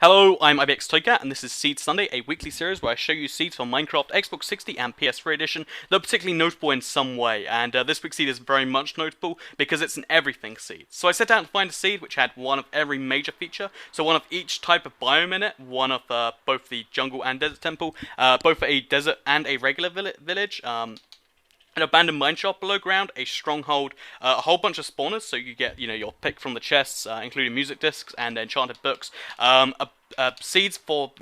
Hello, I'm IBX Toycat, and this is Seed Sunday, a weekly series where I show you seeds for Minecraft, Xbox 60 and PS3 edition that are particularly notable in some way, and this week's seed is very much notable because it's an everything seed. So I set out to find a seed which had one of every major feature, so one of each type of biome in it, one of both the jungle and desert temple, both a desert and a regular village, an abandoned mineshaft below ground, a stronghold, a whole bunch of spawners, so you get, your pick from the chests, including music discs and enchanted books, seeds for,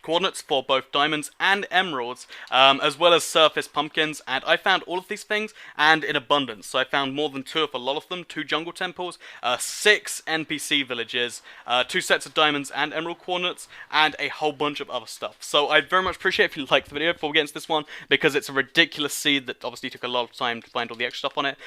coordinates for both diamonds and emeralds, as well as surface pumpkins, and I found all of these things, and in abundance. So I found more than two of a lot of them, 2 jungle temples, 6 NPC villages, 2 sets of diamonds and emerald coordinates, and a whole bunch of other stuff. So I'd very much appreciate if you like the video before we get into this one, because it's a ridiculous seed that obviously took a lot of time to find all the extra stuff on it.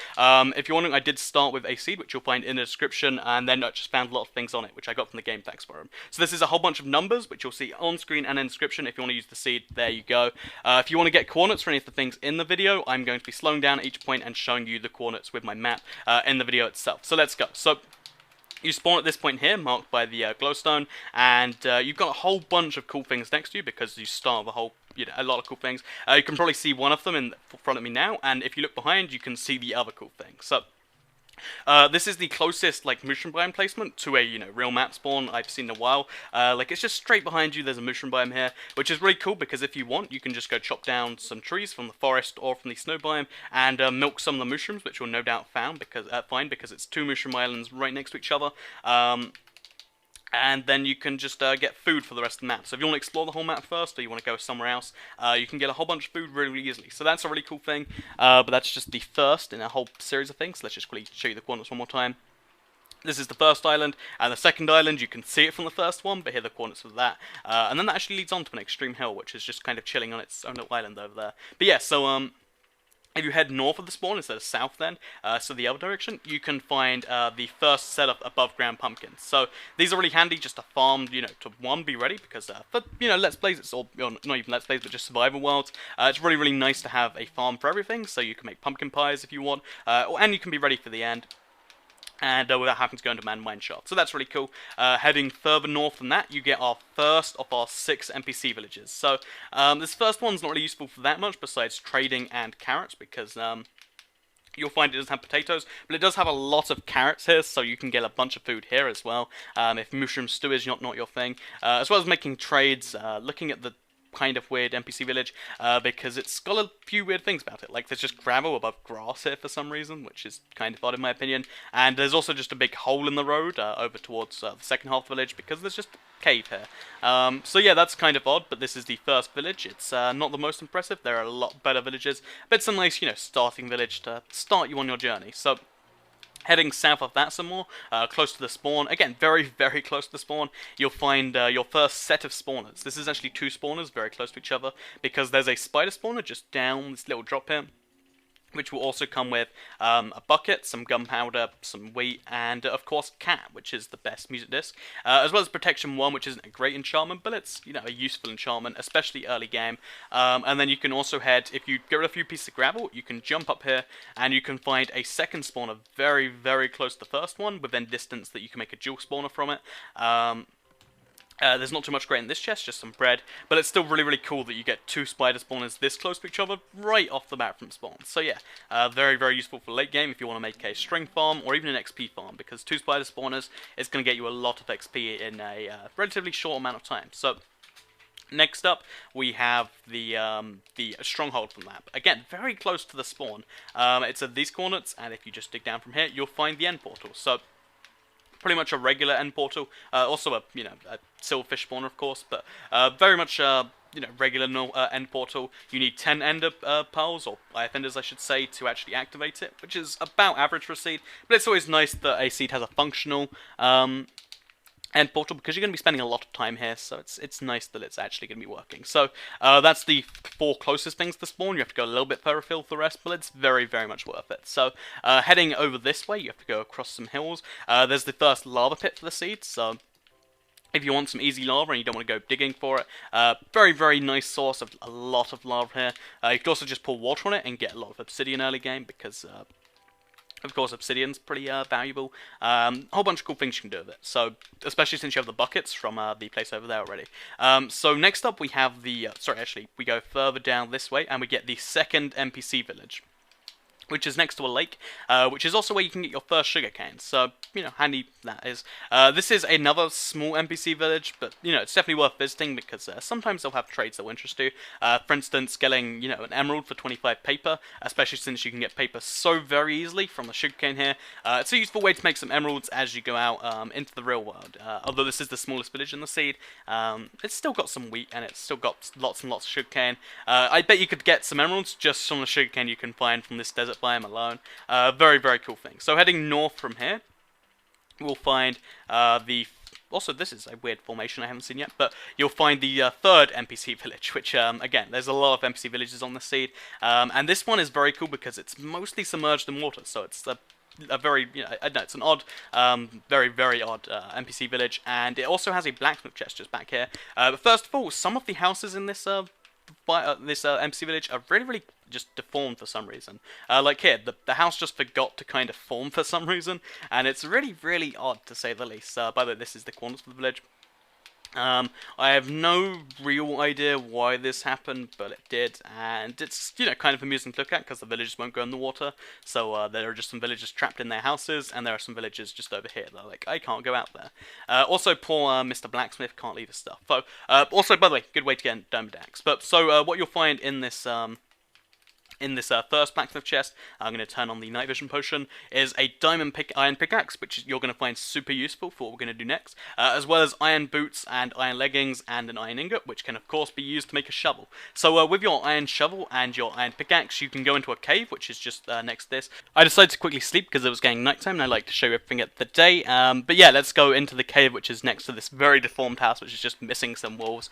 If you're wondering, I did start with a seed, which you'll find in the description, and then I just found a lot of things on it, which I got from the game packs forum. So this is a whole bunch of numbers, which you'll see on screen and in the description. If you want to use the seed, there you go. If you want to get coordinates for any of the things in the video, I'm going to be slowing down at each point and showing you the coordinates with my map in the video itself. So let's go. So you spawn at this point here, marked by the glowstone, and you've got a whole bunch of cool things next to you because you start with a lot of cool things. You can probably see one of them in front of me now, and if you look behind, you can see the other cool thing. So this is the closest mushroom biome placement to a real map spawn I've seen in a while. It's just straight behind you. There's a mushroom biome here, which is really cool because if you want, you can just go chop down some trees from the forest or from the snow biome and milk some of the mushrooms, which you'll no doubt find because it's 2 mushroom islands right next to each other. And then you can just get food for the rest of the map. So if you want to explore the whole map first, or you want to go somewhere else, you can get a whole bunch of food really, really easily. So that's a really cool thing, but that's just the first in a whole series of things. So let's just quickly show you the coordinates one more time. This is the first island, and the second island, you can see it from the first one, but here are the coordinates of that. And then that actually leads on to an extreme hill, which is just kind of chilling on its own little island over there. But yeah, so if you head north of the spawn instead of south then, so the other direction, you can find the first set of above ground pumpkins. So these are really handy just to farm, to be ready, because for, Let's Plays, it's all, not even Let's Plays, but just survival worlds. It's really, really nice to have a farm for everything, so you can make pumpkin pies if you want, and you can be ready for the end. And without having to go into manned mineshaft. So that's really cool. Heading further north than that, you get our first of our 6 NPC villages. So this first one's not really useful for that much besides trading and carrots, because you'll find it doesn't have potatoes, but it does have a lot of carrots here, so you can get a bunch of food here as well, if mushroom stew is not your thing. As well as making trades, looking at the kind of weird NPC village, because it's got a few weird things about it. Like, there's just gravel above grass here for some reason, which is kind of odd in my opinion. And there's also just a big hole in the road over towards the second half of the village, because there's just a cave here. So yeah, that's kind of odd, but this is the first village. It's not the most impressive. There are a lot better villages, but it's a nice, starting village to start you on your journey. So heading south of that some more, close to the spawn, again, very, very close to the spawn, you'll find your first set of spawners. This is actually 2 spawners very close to each other, because there's a spider spawner just down this little drop here, which will also come with a bucket, some gunpowder, some wheat, and of course cat, which is the best music disc, as well as protection 1, which isn't a great enchantment, but it's a useful enchantment, especially early game. And then you can also head, if you get rid of a few pieces of gravel, you can jump up here and you can find a second spawner very, very close to the first one, within distance that you can make a dual spawner from it. There's not too much great in this chest, just some bread, but it's still really, really cool that you get 2 spider spawners this close to each other right off the bat from spawn. So yeah, very, very useful for late game if you want to make a string farm or even an XP farm, because 2 spider spawners is going to get you a lot of XP in a relatively short amount of time. So next up, we have the stronghold from the map. Again, very close to the spawn. It's at these coordinates, and if you just dig down from here, you'll find the end portal. So pretty much a regular end portal, also a silverfish spawner of course, but very much regular end portal. You need 10 ender pearls, or life enders I should say, to actually activate it, which is about average for a seed, but it's always nice that a seed has a functional end portal, because you're going to be spending a lot of time here, so it's nice that it's actually going to be working. So that's the 4 closest things to spawn. You have to go a little bit further afield for the rest, but it's very, very much worth it. So heading over this way, you have to go across some hills. There's the first lava pit for the seeds, so if you want some easy lava and you don't want to go digging for it, very, very nice source of a lot of lava here. You can also just pour water on it and get a lot of obsidian early game, because Of course, obsidian's pretty valuable. A whole bunch of cool things you can do with it. So, especially since you have the buckets from the place over there already. So next up we have the... sorry, actually, we go further down this way, and we get the second NPC village, which is next to a lake, which is also where you can get your first sugarcane. So, you know, handy that is. This is another small NPC village, but, you know, it's definitely worth visiting because sometimes they'll have trades that will interest you. For instance, getting, you know, an emerald for 25 paper, especially since you can get paper so very easily from the sugarcane here. It's a useful way to make some emeralds as you go out into the real world. Although this is the smallest village in the seed, it's still got some wheat and it's still got lots and lots of sugarcane. I bet you could get some emeralds just from the sugarcane you can find from this desert biome alone. Very, very cool thing. So heading north from here, we'll find also, this is a weird formation I haven't seen yet, but you'll find the third NPC village, which, again, there's a lot of NPC villages on the seed, and this one is very cool because it's mostly submerged in water, so it's a very, you know, I don't know, it's an odd, very, very odd NPC village, and it also has a blacksmith chest just back here. But first of all, some of the houses in this NPC village are really, really just deformed for some reason. Like here, the house just forgot to kind of form for some reason, and it's really, really odd to say the least. By the way, this is the corners of the village. I have no real idea why this happened, but it did, and it's, you know, kind of amusing to look at because the villagers won't go in the water. So there are just some villagers trapped in their houses, and there are some villagers just over here. They're like, I can't go out there. Also, poor Mr. Blacksmith can't leave his stuff. So, also, by the way, good way to get a diamond axe. But so what you'll find in this first blacksmith chest, I'm going to turn on the night vision potion, is a diamond iron pickaxe, which you're going to find super useful for what we're going to do next, as well as iron boots and iron leggings and an iron ingot, which can of course be used to make a shovel. So with your iron shovel and your iron pickaxe, you can go into a cave, which is just next to this. I decided to quickly sleep because it was getting nighttime, and I like to show you everything at the day. But yeah, let's go into the cave, which is next to this very deformed house, which is just missing some walls.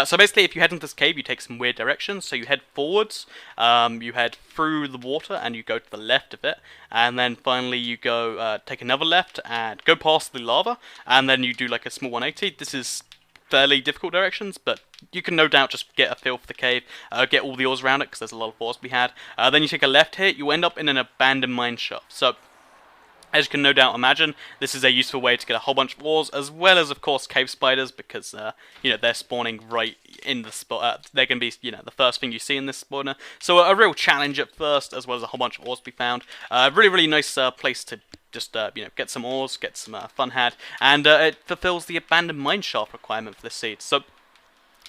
So basically, if you head into this cave, you take some weird directions. So you head forwards, you head through the water and you go to the left of it, and then finally you go take another left and go past the lava, and then you do like a small 180. This is fairly difficult directions, but you can no doubt just get a feel for the cave, get all the ores around it because there's a lot of ores to be had. Then you take a left here, you end up in an abandoned mine shaft. So as you can no doubt imagine, this is a useful way to get a whole bunch of ores, as well as, of course, cave spiders, because, you know, they're spawning right in the spot. They're going to be, you know, the first thing you see in this spawner. So a real challenge at first, as well as a whole bunch of ores to be found. Really, really nice place to just, you know, get some ores, get some fun had, and it fulfills the abandoned mine shaft requirement for this seed. So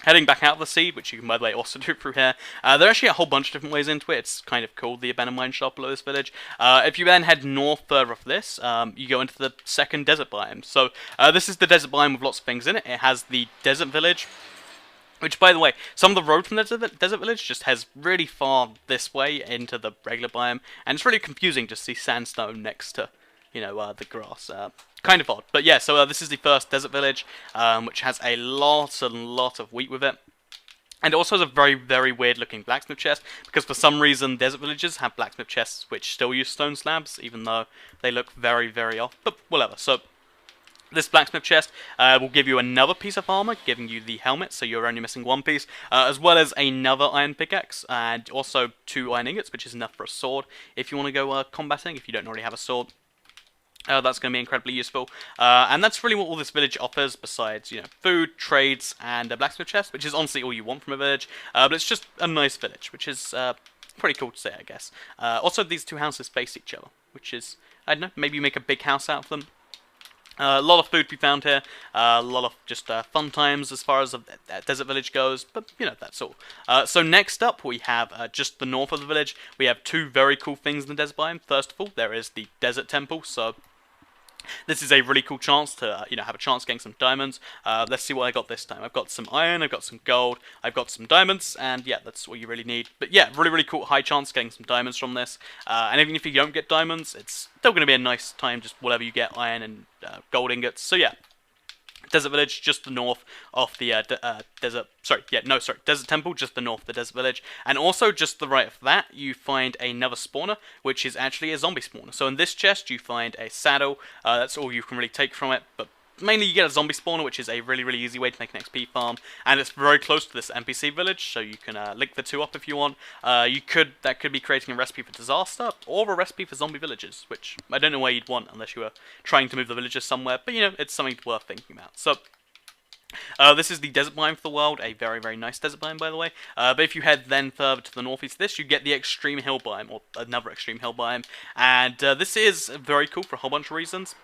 heading back out of the seed, which you can, by the way, also do through here, there are actually a whole bunch of different ways into it. It's kind of cool, the abandoned mine shaft below this village. If you then head north further of this, you go into the second desert biome. So this is the desert biome with lots of things in it. It has the desert village, which, by the way, some of the road from the desert village just heads really far this way into the regular biome, and it's really confusing to see sandstone next to, you know, the grass. Kind of odd. But yeah, so this is the first desert village, which has a lot of wheat with it. And it also has a very, very weird looking blacksmith chest, because for some reason desert villages have blacksmith chests which still use stone slabs, even though they look very, very off. But whatever. So this blacksmith chest will give you another piece of armor, giving you the helmet, so you're only missing one piece, as well as another iron pickaxe, and also 2 iron ingots, which is enough for a sword if you want to go combating, if you don't already have a sword. That's going to be incredibly useful, and that's really what all this village offers, besides, you know, food, trades, and a blacksmith chest, which is honestly all you want from a village, but it's just a nice village, which is pretty cool to say, I guess. Also, these 2 houses face each other, which is, I don't know, maybe you make a big house out of them. A lot of food to be found here, a lot of just fun times as far as the desert village goes, but, you know, that's all. So next up, we have just the north of the village. We have 2 very cool things in the desert biome. First of all, there is the desert temple, so this is a really cool chance to, you know, have a chance getting some diamonds. Let's see what I got this time. I've got some iron, I've got some gold, I've got some diamonds, and yeah, that's all you really need. But yeah, really, really cool, high chance getting some diamonds from this. And even if you don't get diamonds, it's still going to be a nice time, just whatever you get, iron and gold ingots. So yeah. Desert village just the north of the desert temple just the north of the desert village, and also just the right of that you find another spawner, which is actually a zombie spawner. So in this chest you find a saddle. That's all you can really take from it, but mainly you get a zombie spawner, which is a really easy way to make an XP farm, and it's very close to this NPC village, so you can link the two up if you want. That could be creating a recipe for disaster, or a recipe for zombie villages, which I don't know where you'd want unless you were trying to move the villagers somewhere, but you know, it's something worth thinking about. So, this is the desert biome for the world, a very nice desert biome, by the way. But if you head then further to the northeast of this, you get the extreme hill biome, or another extreme hill biome, and this is very cool for a whole bunch of reasons.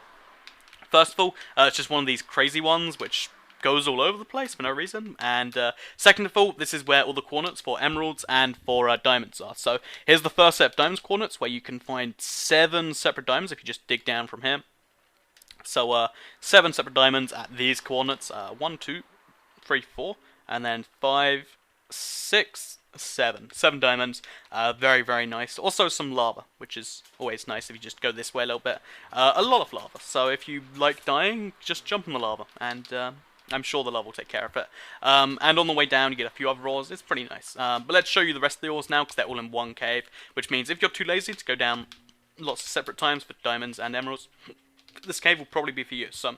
First of all, it's just one of these crazy ones, which goes all over the place for no reason, and second of all, this is where all the coordinates for emeralds and for diamonds are. So here's the first set of diamonds coordinates, where you can find 7 separate diamonds if you just dig down from here. So 7 separate diamonds at these coordinates, 1, 2, 3, 4, and then 5, 6, 7. 7 diamonds, very nice. Also some lava, which is always nice if you just go this way a little bit. A lot of lava, so if you like dying, just jump in the lava, and I'm sure the lava will take care of it. And on the way down, you get a few other ores. It's pretty nice. But let's show you the rest of the ores now, because they're all in one cave, which means if you're too lazy to go down lots of separate times for diamonds and emeralds, this cave will probably be for you. So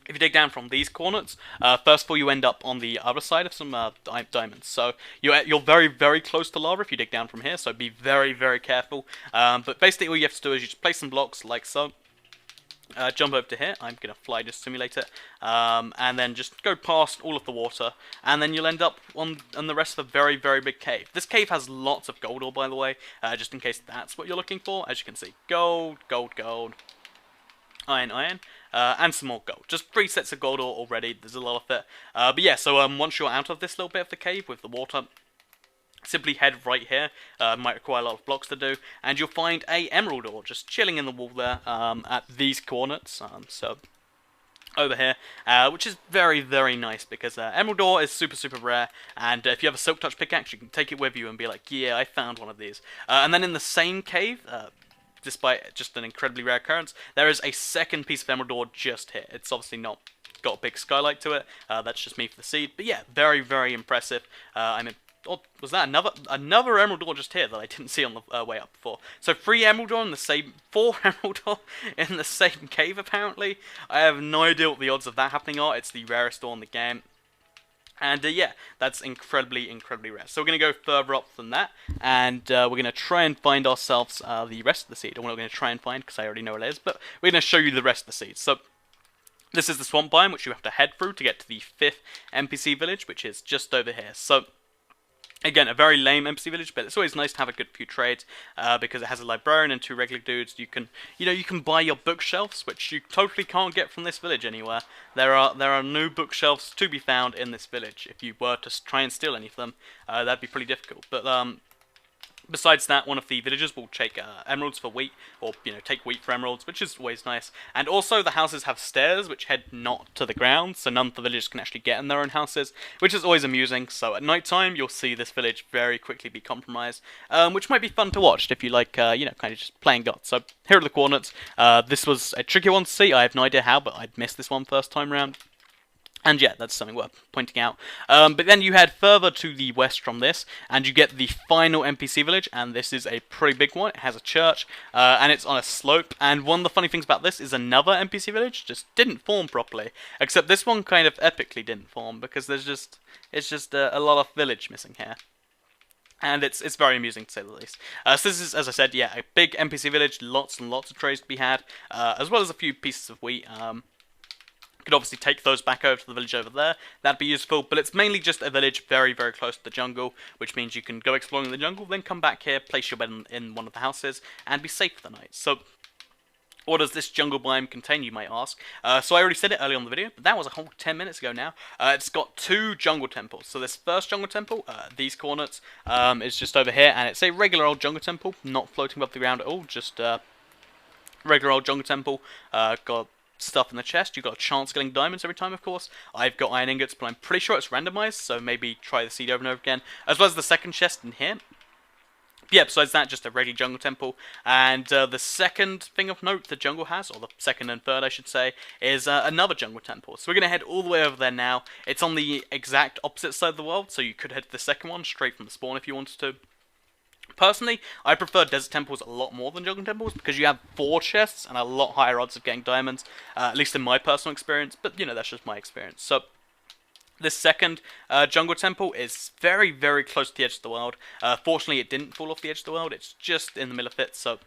if you dig down from these coordinates, first of all you end up on the other side of some diamonds. So you're very close to lava if you dig down from here, so be very careful. But basically all you have to do is you just place some blocks like so. Jump over to here. I'm going to fly just simulate it. And then just go past all of the water, and then you'll end up on the rest of a very big cave. This cave has lots of gold ore, by the way, just in case that's what you're looking for. As you can see, gold, iron, and some more gold. Just 3 sets of gold ore already. There's a lot of it. But yeah, so once you're out of this little bit of the cave with the water, simply head right here. Might require a lot of blocks to do, and you'll find a emerald ore just chilling in the wall there at these coordinates. So over here, which is very nice, because emerald ore is super rare, and if you have a silk touch pickaxe, you can take it with you and be like, yeah, I found one of these. And then in the same cave, despite just an incredibly rare occurrence, there is a second piece of emerald ore just here. It's obviously not got a big skylight to it. That's just me for the seed. But yeah, very impressive. I mean, oh, was that another emerald ore just here that I didn't see on the way up before? So 4 emerald ore in the same cave apparently. I have no idea what the odds of that happening are. It's the rarest ore in the game. And yeah, that's incredibly rare. So we're going to go further up than that, and we're going to try and find ourselves the rest of the seed. Or we're not going to try and find, because I already know what it is, but we're going to show you the rest of the seeds. So this is the swamp biome, which you have to head through to get to the 5th NPC village, which is just over here. So again, a very lame NPC village, but it's always nice to have a good few trades, because it has a librarian and 2 regular dudes. You can buy your bookshelves, which you totally can't get from this village anywhere. There are no bookshelves to be found in this village. If you were to try and steal any of them, that'd be pretty difficult. But besides that, one of the villagers will take emeralds for wheat, or take wheat for emeralds, which is always nice. And also the houses have stairs which head not to the ground, so none of the villagers can actually get in their own houses, which is always amusing. So at night time you'll see this village very quickly be compromised, which might be fun to watch if you like kind of just playing God. So here are the coordinates. This was a tricky one to see. I have no idea how, but I'd missed this one first time round. And yeah, that's something worth pointing out. But then you head further to the west from this, and you get the final NPC village, and this is a pretty big one. It has a church, and it's on a slope. And one of the funny things about this is another NPC village just didn't form properly. Except this one kind of epically didn't form, because it's just a lot of village missing here. And it's very amusing to say the least. So this is, as I said, yeah, a big NPC village, lots and lots of trades to be had, as well as a few pieces of wheat. Could obviously take those back over to the village over there. That'd be useful, but it's mainly just a village very close to the jungle, which means you can go exploring the jungle, then come back here, place your bed in one of the houses, and be safe for the night. So what does this jungle biome contain, you might ask? So I already said it earlier on the video, but that was a whole 10 minutes ago now. It's got 2 jungle temples. So this first jungle temple, these coordinates, is just over here, and it's a regular old jungle temple, not floating above the ground at all, just regular old jungle temple. Got stuff in the chest. You've got a chance of getting diamonds every time, of course. I've got iron ingots, but I'm pretty sure it's randomized, so maybe try the seed over and over again. As well as the second chest in here. Yeah, besides that, just a regular jungle temple. And the second thing of note the jungle has, or the second and third I should say, is another jungle temple. So we're going to head all the way over there now. It's on the exact opposite side of the world, so you could head to the second one straight from the spawn if you wanted to. Personally, I prefer desert temples a lot more than jungle temples because you have 4 chests and a lot higher odds of getting diamonds, at least in my personal experience, but you know, that's just my experience. So, this second jungle temple is very, very close to the edge of the world. Fortunately, it didn't fall off the edge of the world, it's just in the middle of it, so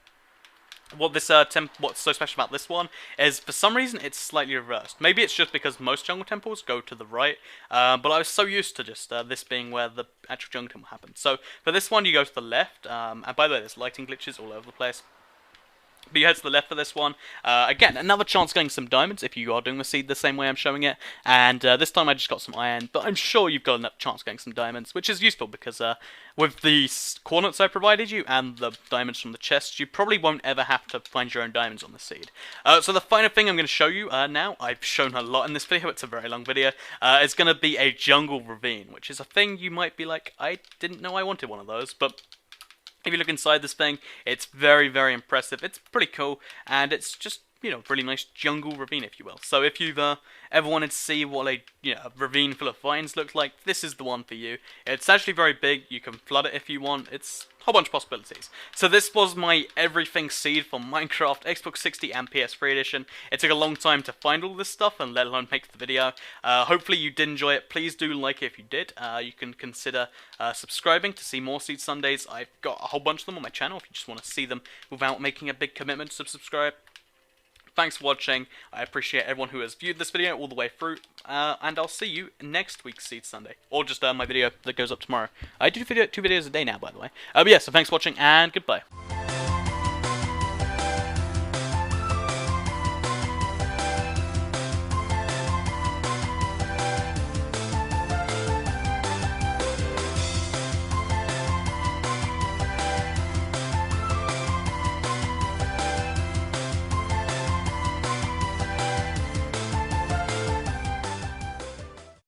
what's so special about this one is, for some reason, it's slightly reversed. Maybe it's just because most jungle temples go to the right, but I was so used to just this being where the actual jungle temple happened. So for this one, you go to the left, and by the way, there's lighting glitches all over the place. But you head to the left for this one. Again, another chance getting some diamonds if you are doing the seed the same way I'm showing it. And this time I just got some iron, but I'm sure you've got enough chance getting some diamonds, which is useful because with the coordinates I provided you and the diamonds from the chest, you probably won't ever have to find your own diamonds on the seed. So the final thing I'm going to show you now, I've shown a lot in this video, it's a very long video, is going to be a jungle ravine, which is a thing you might be like, I didn't know I wanted one of those, but if you look inside this thing, it's very, very impressive. It's pretty cool, and it's just, you know, really nice jungle ravine, if you will. So if you've ever wanted to see what a ravine full of vines looks like, this is the one for you. It's actually very big. You can flood it if you want. It's a whole bunch of possibilities. So this was my everything seed for Minecraft, Xbox 60 and PS3 edition. It took a long time to find all this stuff, and let alone make the video. Hopefully you did enjoy it. Please do like it if you did. You can consider subscribing to see more Seed Sundays. I've got a whole bunch of them on my channel if you just want to see them without making a big commitment to subscribe. Thanks for watching. I appreciate everyone who has viewed this video all the way through, and I'll see you next week's Seed Sunday, or just my video that goes up tomorrow. I do 2 videos a day now, by the way. But yeah, so thanks for watching, and goodbye.